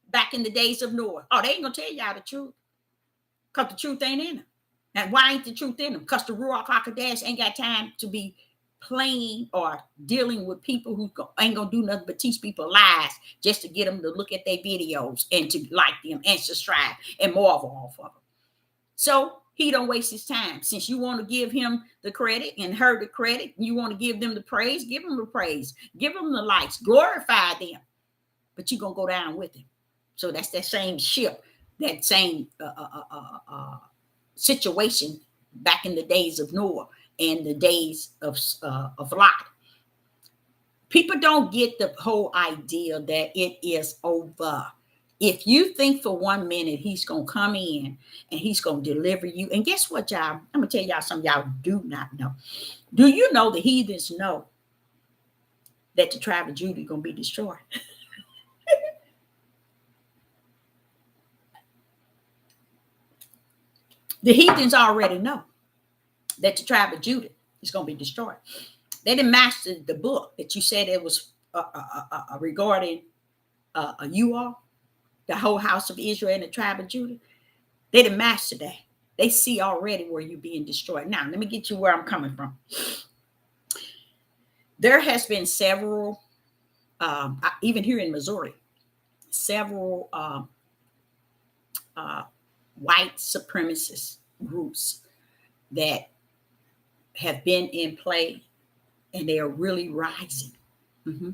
back in the days of Noah. Oh, they ain't gonna tell y'all the truth, because the truth ain't in them. And why ain't the truth in them? Because the Ruach HaKodesh ain't got time to be playing or dealing with people who ain't gonna do nothing but teach people lies just to get them to look at their videos and to like them and subscribe and marvel off of them. So he don't waste his time. Since you want to give him the credit and her the credit, you want to give them the praise, give them the praise, give them the likes, glorify them. But you're gonna go down with him. So that's that same ship, that same situation back in the days of Noah and the days of Lot. People don't get the whole idea that it is over. If you think for 1 minute he's going to come in and he's going to deliver you, and guess what, y'all? I'm going to tell y'all something y'all do not know. Do you know the heathens know that the tribe of Judah is going to be destroyed? The heathens already know that the tribe of Judah is going to be destroyed. They didn't master the book that you said it was regarding you all, the whole house of Israel and the tribe of Judah. They didn't master that. They see already where you're being destroyed. Now, let me get you where I'm coming from. There has been several, even here in Missouri, several white supremacist groups that have been in play, and they are really rising. Mm-hmm.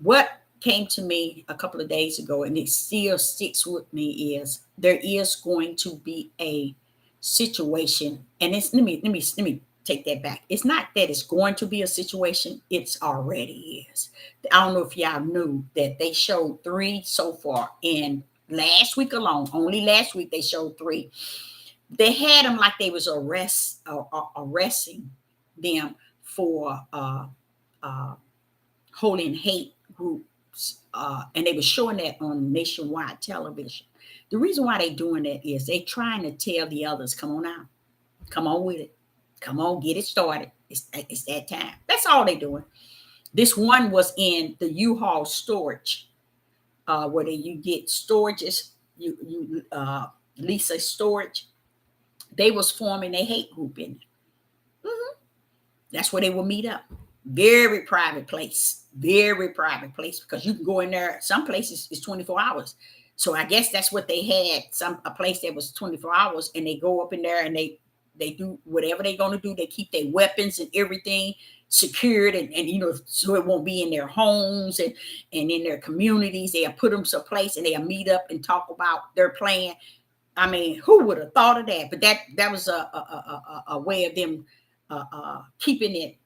What came to me a couple of days ago, and it still sticks with me, is there is going to be a situation, and it's let me take that back. It's not that it's going to be a situation, it's already is. I don't know if y'all knew that they showed 3 so far in last week alone. Only last week they showed 3. They had them like they was arresting them for holding hate groups, and they were showing that on nationwide television. The reason why they doing that is they trying to tell the others, come on out, come on with it, come on, get it started. It's that time. That's all they doing. This one was in the U-Haul storage, where you get storages, you lease a storage. They was forming a hate group in it. Mm-hmm. That's where they will meet up. Very private place, because you can go in there. Some places is 24 hours. So I guess that's what they had, a place that was 24 hours, and they go up in there and they do whatever they're going to do. They keep their weapons and everything secured, and so it won't be in their homes and in their communities. They'll put them someplace and they'll meet up and talk about their plan. I mean, who would have thought of that? But that was a way of them keeping it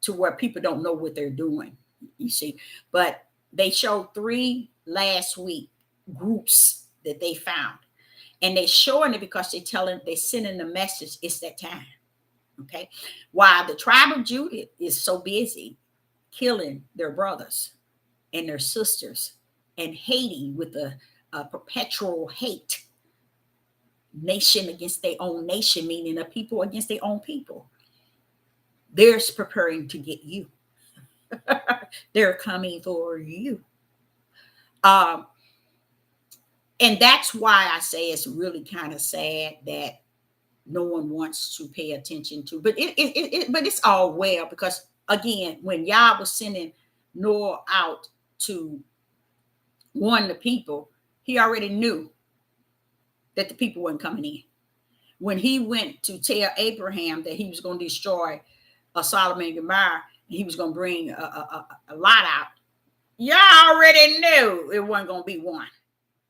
to where people don't know what they're doing, you see. But they showed 3 last week groups that they found, and they're showing it because they're sending the message, it's that time. Okay, while the tribe of Judah is so busy killing their brothers and their sisters and hating with a perpetual hate, nation against their own nation, meaning a people against their own people, they're preparing to get you. They're coming for you. And that's why I say it's really kind of sad that no one wants to pay attention to. But but it's all well, because again, when Yah was sending Noah out to warn the people, he already knew that the people weren't coming in. When he went to tell Abraham that he was going to destroy Sodom and Gomorrah, He was going to bring a lot out. Y'all already knew it wasn't going to be one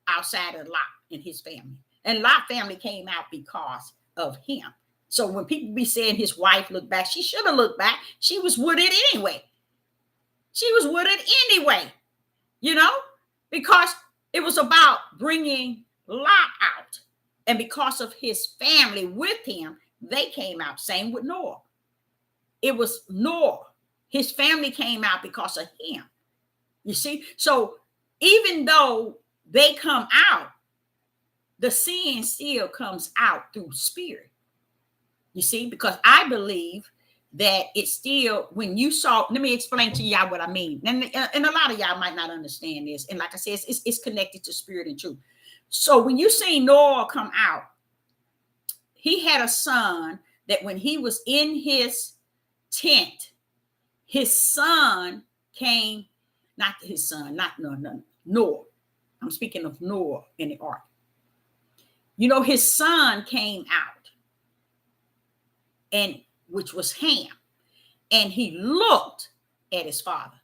outside of Lot and his family. And Lot family came out because of him. So when people be saying his wife looked back, she should have looked back. She was with it anyway. She was with it anyway, you know, because it was about bringing Lot out. And because of his family with him, they came out. Same with Noah. It was Noah. His family came out because of him. You see? So even though they come out, the sin still comes out through spirit. You see? Because I believe that it's still, when you saw, let me explain to y'all what I mean. And a lot of y'all might not understand this. And like I said, it's connected to spirit and truth. So when you see Noah come out, he had a son that when he was in his tent, his son came, not his son, not Noah. I'm speaking of Noah in the ark. You know, his son came out, and which was Ham, and he looked at his father.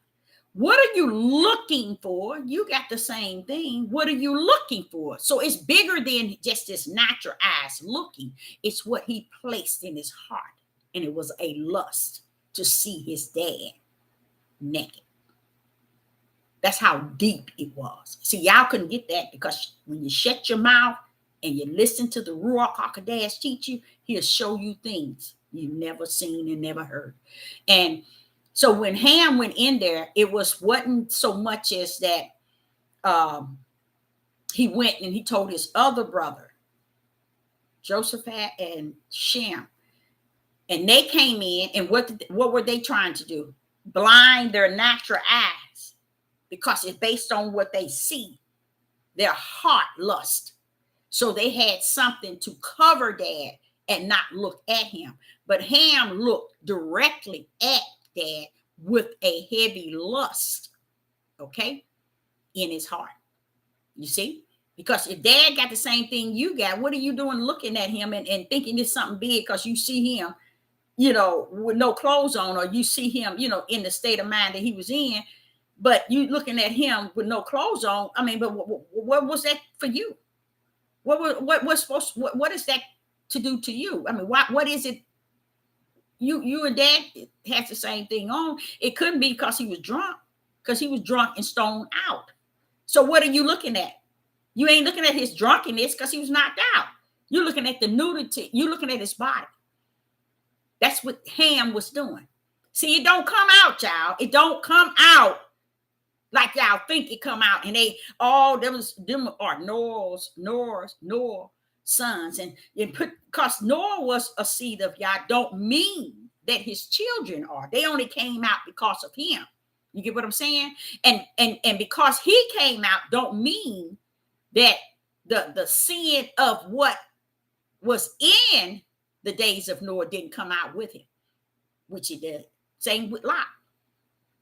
What are you looking for? You got the same thing. What are you looking for? So it's bigger than just this natural eyes looking. It's what he placed in his heart. And it was a lust to see his dad naked. That's how deep it was. See, y'all couldn't get that because when you shut your mouth and you listen to the Ruach HaKodesh teach you, he'll show you things you've never seen and never heard. And so when Ham went in there, it wasn't so much as that he went and he told his other brother, Joshaphat and Shem, and they came in, and what were they trying to do? Blind their natural eyes, because it's based on what they see, their heart lust. So they had something to cover dad and not look at him. But Ham looked directly at dad with a heavy lust, okay, in his heart. You see? Because if dad got the same thing you got, what are you doing looking at him and thinking it's something big because you see him, you know, with no clothes on, or you see him, you know, in the state of mind that he was in, but you looking at him with no clothes on. I mean, but what was that for you? What is that to do to you? I mean, what is it? You and dad has the same thing on. It couldn't be because he was drunk and stoned out. So what are you looking at? You ain't looking at his drunkenness because he was knocked out. You're looking at the nudity. You're looking at his body. That's what Ham was doing. See, it don't come out, y'all. It don't come out like y'all think it come out. And them are Noah's sons. And because Noah was a seed of Yah, don't mean that his children are. They only came out because of him. You get what I'm saying? And because he came out, don't mean that the sin of what was in the days of Noah didn't come out with him, which it did. Same with Lot.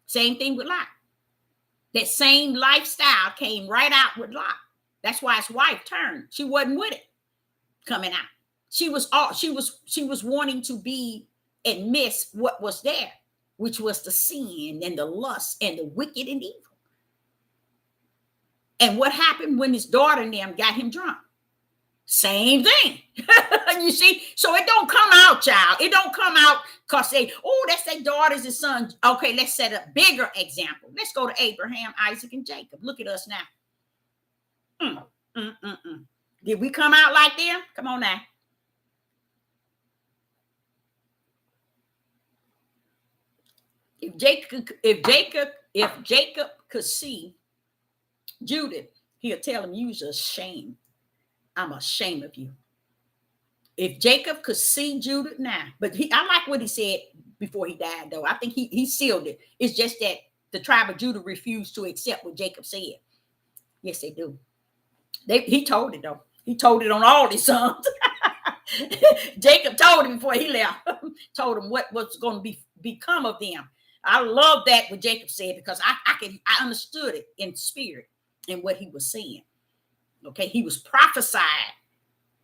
Same thing with Lot. That same lifestyle came right out with Lot. That's why his wife turned. She wasn't with it coming out. She was wanting to be and miss what was there, which was the sin and the lust and the wicked and evil. And what happened when his daughter and them got him drunk? Same thing. You see? So it don't come out, child. It don't come out because that's their daughters and sons. Okay, let's set a bigger example. Let's go to Abraham, Isaac, and Jacob. Look at us now. Did we come out like them? Come on now. If Jacob could see Judith, he'll tell him, "You're ashamed. I'm ashamed of you." If Jacob could see Judith now, but I like what he said before he died, though. I think he sealed it. It's just that the tribe of Judah refused to accept what Jacob said. Yes, they do. He told it, though. He told it on all his sons. Jacob told him before he left, told him what was going to become of them. I love that what Jacob said, because I understood it in spirit and what he was saying. Okay, he was prophesying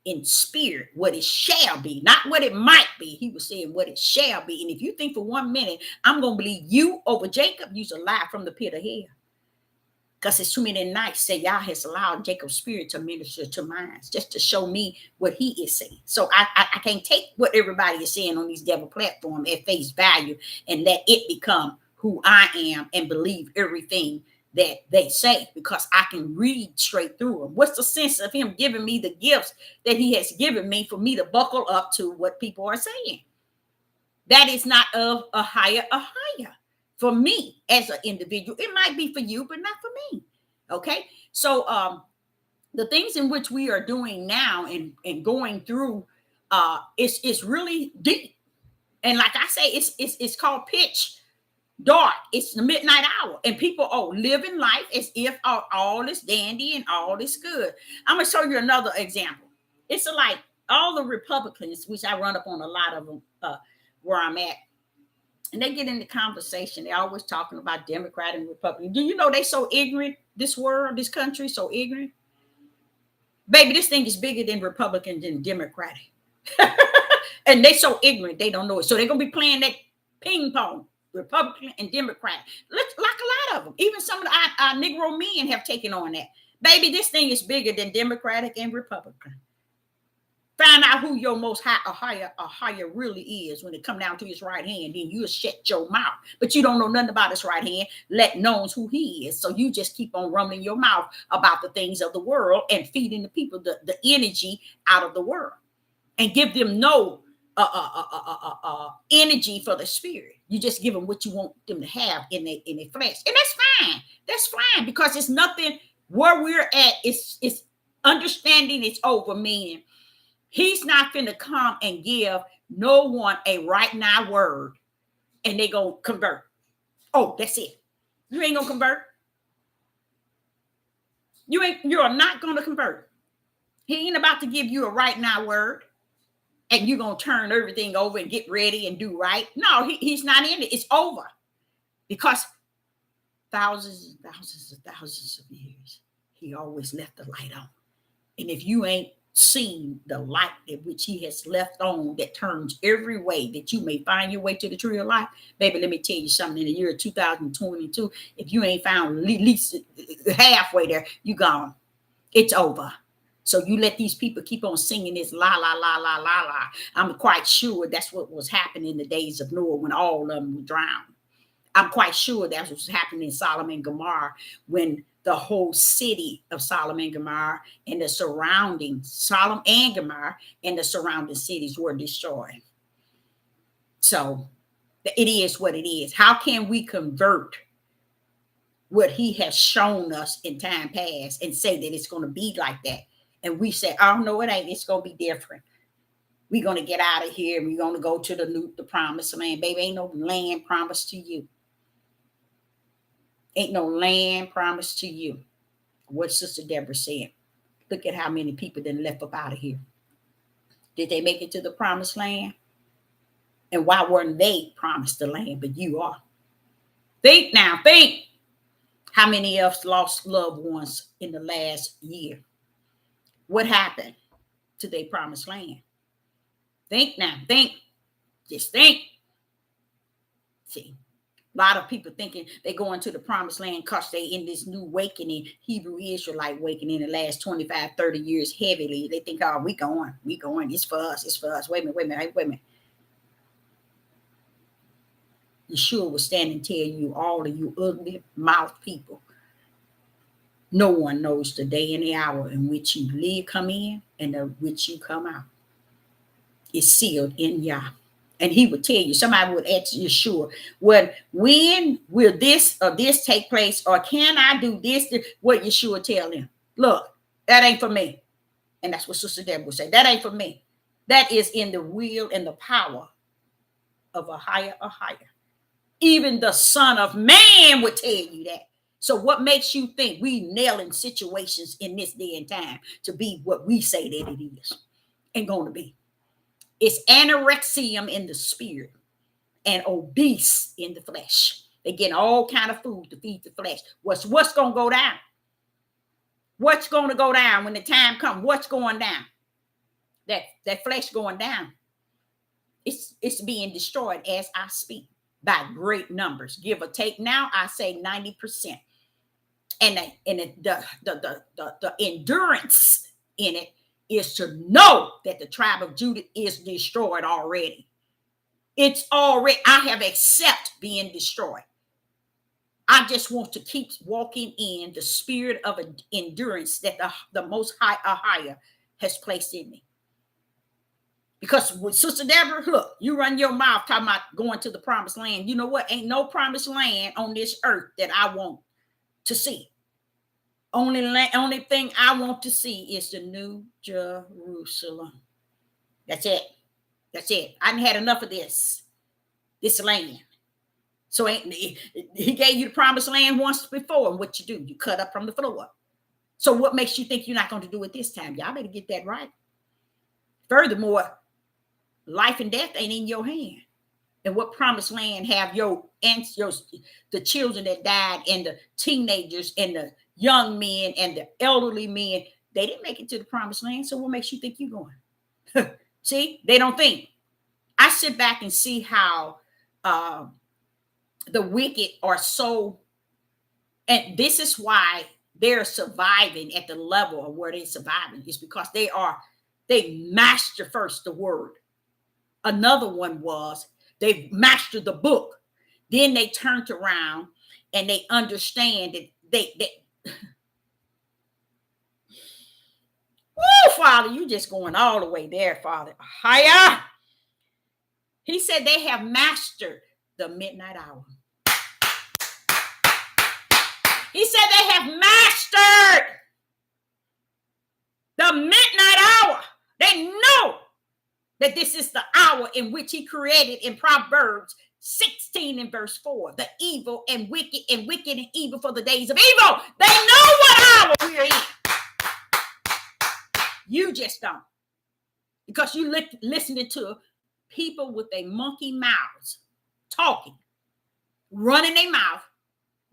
in spirit what it shall be, not what it might be. He was saying what it shall be. And if you think for 1 minute I'm going to believe you over Jacob, you's a lie from the pit of hell. Because it's too many nights that Yah has allowed Jacob's spirit to minister to mine, just to show me what he is saying. So I can't take what everybody is saying on these devil platforms at face value and let it become who I am and believe everything that they say, because I can read straight through them. What's the sense of him giving me the gifts that he has given me for me to buckle up to what people are saying? That is not of a higher. For me as an individual. It might be for you, but not for me. Okay. So the things in which we are doing now and going through it's really deep. And like I say, it's called pitch dark. It's the midnight hour. And people are living life as if all is dandy and all is good. I'm gonna show you another example. It's like all the Republicans, which I run up on a lot of them where I'm at. And they get into conversation. They're always talking about Democrat and Republican. Do you know they so ignorant? This world, this country, so ignorant. Baby, this thing is bigger than Republican than Democratic. And they so ignorant, they don't know it. So they're going to be playing that ping pong, Republican and Democrat. Like a lot of them. Even some of our Negro men have taken on that. Baby, this thing is bigger than Democratic and Republican. Find out who your most higher really is when it come down to his right hand. Then you'll shut your mouth. But you don't know nothing about his right hand. Let knows who he is. So you just keep on rumbling your mouth about the things of the world and feeding the people the energy out of the world. And give them no energy for the spirit. You just give them what you want them to have in their flesh. And that's fine. That's fine, because it's nothing where we're at. It's understanding it's over, meaning he's not finna come and give no one a right now word and they gonna convert. Oh, that's it. You ain't gonna convert. You're not gonna convert. He ain't about to give you a right now word and you're gonna turn everything over and get ready and do right. No, he's not in it. It's over. Because thousands of years, he always left the light on. And if you ain't seen the light that which he has left on that turns every way that you may find your way to the tree of life, baby, let me tell you something. In the year 2022, if you ain't found at least halfway there, you gone. It's over. So you let these people keep on singing this la la la la la la. I'm quite sure that's what was happening in the days of Noah when all of them were drowned. I'm quite sure that's what was happening in Sodom and Gomorrah when the whole city of Sodom and Gomorrah and the surrounding Sodom and Gomorrah and the surrounding cities were destroyed. So it is what it is. How can we convert what he has shown us in time past and say that it's going to be like that? And we say, oh, no, it ain't. It's going to be different. We're going to get out of here and we're going to go to the promised land. Baby, ain't no land promised to you. Ain't no land promised to you. What Sister Deborah said. Look at how many people then left up out of here. Did they make it to the promised land? And why weren't they promised the land, but you are? Think how many of us lost loved ones in the last year. What happened to their promised land? Think now. Just think. See. A lot of people thinking they go into the promised land because they in this new awakening, Hebrew Israelite awakening in the last 25, 30 years heavily. They think, oh, we going. It's for us. Wait a minute. Yeshua will stand and tell you, all of you ugly mouth people, no one knows the day and the hour in which you come in and in which you come out. It's sealed in Yah. And he would tell you, somebody would ask Yeshua, when will this or this take place? Or can I do this? What Yeshua tell him? Look, that ain't for me. And that's what Sister Deborah would say. That ain't for me. That is in the will and the power of a higher. Even the Son of Man would tell you that. So what makes you think we nailing situations in this day and time to be what we say that it is? Ain't going to be. It's anorexium in the spirit and obese in the flesh. They're getting all kind of food to feed the flesh. What's going to go down? What's going to go down when the time comes? What's going down? that flesh going down. It's being destroyed as I speak by great numbers, give or take. Now I say 90%. And the endurance in it is to know that the tribe of Judah is destroyed already. It's already, I have accepted being destroyed. I just want to keep walking in the spirit of endurance that the Most High, higher, has placed in me. Because with Sister Deborah, look, you run your mouth talking about going to the promised land. You know what? Ain't no promised land on this earth that I want to see. Only thing I want to see is the New Jerusalem. That's it. That's it. I had enough of this land. So he gave you the promised land once before, and what you do? You cut up from the floor. So what makes you think you're not going to do it this time? Y'all better get that right. Furthermore, life and death ain't in your hand. And what promised land have the children that died, and the teenagers, and the young men, and the elderly men? They didn't make it to the promised land. So what makes you think you're going? See, they don't think. I sit back and see how the wicked are so, and this is why they're surviving at the level of where they're surviving, is because they master first the word. Another one was they mastered the book. Then they turned around and they understand that they oh, Father, you just going all the way there, Father. Higher. He said they have mastered the midnight hour. He said they have mastered the midnight hour. They know that this is the hour in which he created in Proverbs 16 and verse 4. The evil and wicked and evil for the days of evil. They know what hour we're in. You just don't. Because you listening to people with their monkey mouths talking, running their mouth,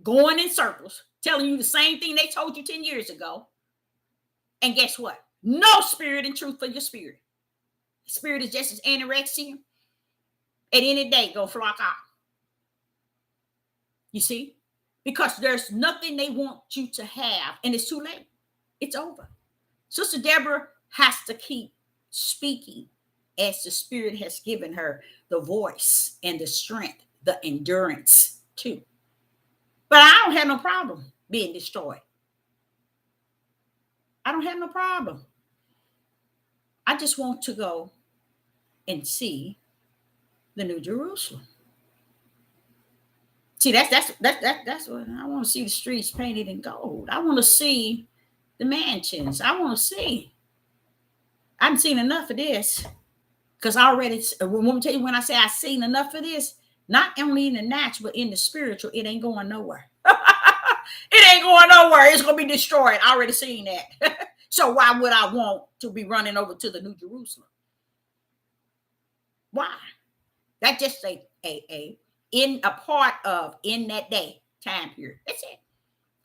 going in circles, telling you the same thing they told you 10 years ago. And guess what? No spirit and truth for your spirit. Spirit is just as anorexia. At any day, go flock out. You see? Because there's nothing they want you to have, and it's too late. It's over. Sister Deborah has to keep speaking as the Spirit has given her the voice and the strength, the endurance too. But I don't have no problem being destroyed. I don't have no problem. I just want to go and see the New Jerusalem. See, that's what I want to see. The streets painted in gold. I want to see the mansions. I want to see. I haven't seen enough of this, because I already, when I say I've seen enough of this, not only in the natural, but in the spiritual, it ain't going nowhere. It ain't going nowhere. It's going to be destroyed. I already seen that. So why would I want to be running over to the New Jerusalem? Why? That just in that day time period. That's it.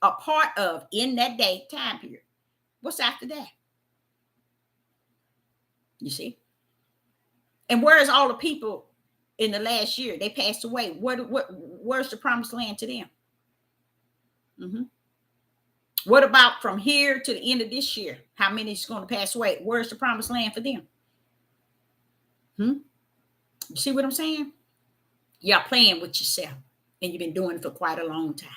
A part of in that day time period. What's after that? You see? And where's all the people in the last year? They passed away. Where's the promised land to them? Mm-hmm. What about from here to the end of this year? How many is going to pass away? Where's the promised land for them? You see what I'm saying? Y'all playing with yourself, and you've been doing it for quite a long time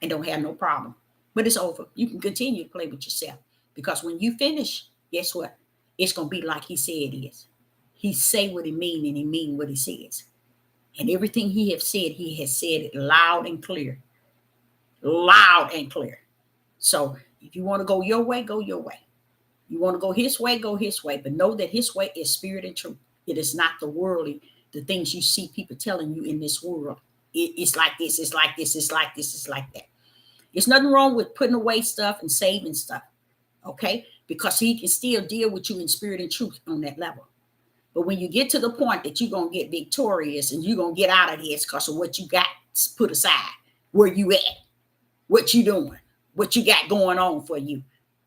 and don't have no problem. But it's over. You can continue to play with yourself, because when you finish, guess what? It's going to be like he said it is. He say what he mean, and he mean what he says. And everything he has said it loud and clear. Loud and clear. So if you want to go your way, go your way. You want to go his way, go his way. But know that his way is spirit and truth. It is not the worldly, the things you see people telling you in this world. It's like this, it's like this, it's like this, it's like that. There's nothing wrong with putting away stuff and saving stuff. Okay? Because he can still deal with you in spirit and truth on that level. But when you get to the point that you're going to get victorious and you're going to get out of this because of what you got put aside, where you at, what you doing, what you got going on for you,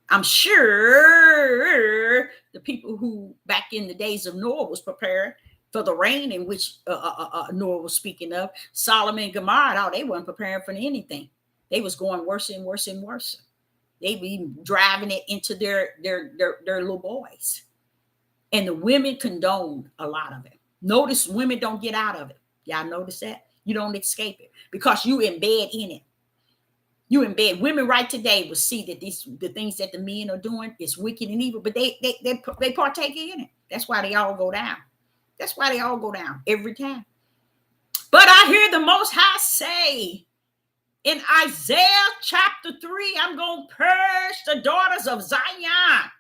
I'm sure the people who back in the days of Noah was preparing for the rain in which Noah was speaking of. Solomon and Gomorrah, they weren't preparing for anything. They was going worse and worse and worse. They be driving it into their little boys. And the women condoned a lot of it. Notice women don't get out of it. Y'all notice that? You don't escape it because you in bed in it. You in bed. Women right today will see that the things that the men are doing is wicked and evil, but they partake in it. That's why they all go down. That's why they all go down every time. But I hear the Most High say in Isaiah chapter 3, I'm going to purge the daughters of Zion.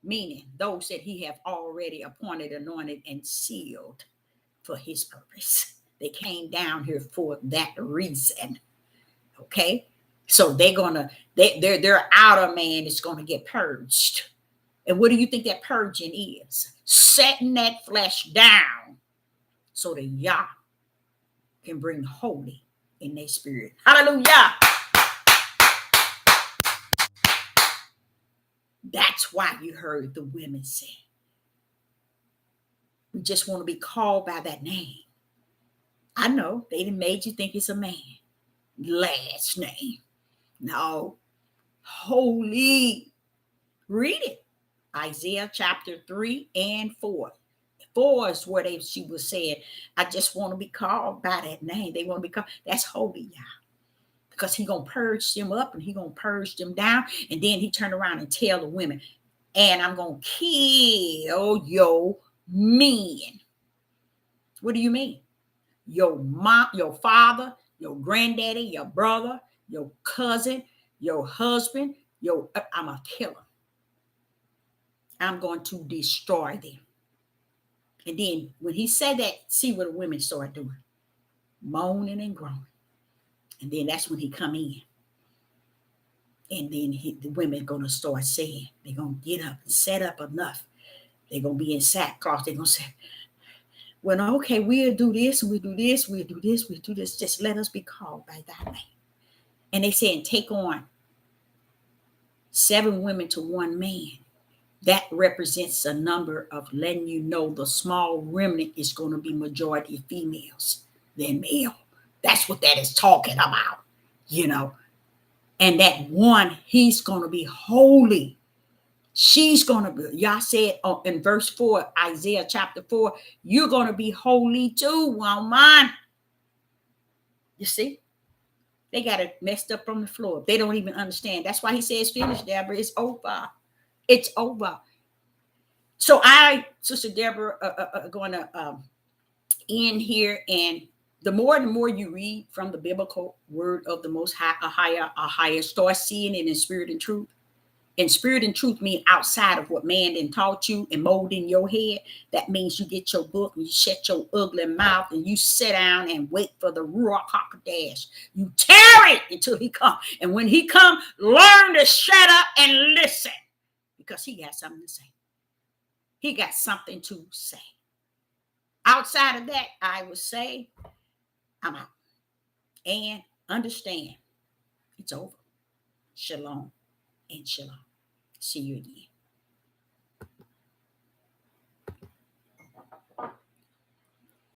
Meaning those that he have already appointed, anointed, and sealed for his purpose. They came down here for that reason. Okay? So their outer man is going to get purged. And what do you think that purging is? Setting that flesh down so that Yah can bring holy in their spirit. Hallelujah. That's why you heard the women say, we just want to be called by that name. I know they done made you think it's a man. Last name. No. Holy. Read it. Isaiah chapter 3 and 4. 4 is where she was saying, I just want to be called by that name. They want to be called. That's holy, y'all. Because he going to purge them up and he going to purge them down. And then he turned around and tell the women, and I'm going to kill your men. What do you mean? Your mom, your father, your granddaddy, your brother, your cousin, your husband, I'm a killer. I'm going to destroy them. And then when he said that, see what the women started doing. Moaning and groaning. And then that's when he come in. And then the women going to start saying, they're going to get up and set up enough. They're going to be in sackcloth. They're going to say, well, okay, we'll do this, and we'll do this, we'll do this, we'll do this. Just let us be called by thy name. And they said, take on 7 women to 1 man. That represents a number of letting you know the small remnant is going to be majority females than male. That's what that is talking about, And that one, he's going to be holy. She's going to be, Yah said in verse 4, Isaiah chapter 4, you're going to be holy too, woman. You see? They got it messed up from the floor. They don't even understand. That's why he says, finish, Deborah. It's over. It's over. So Sister Deborah, going to end here. And the more you read from the biblical word of the Most High, a higher, start seeing it in spirit and truth. And spirit and truth mean outside of what man then taught you and mold in your head. That means you get your book and you shut your ugly mouth and you sit down and wait for the Ruach HaKodesh. You tarry until he come. And when he come, learn to shut up and listen. Because he got something to say. He got something to say. Outside of that, I would say, I'm out. And understand, it's over. Shalom and shalom. See you again.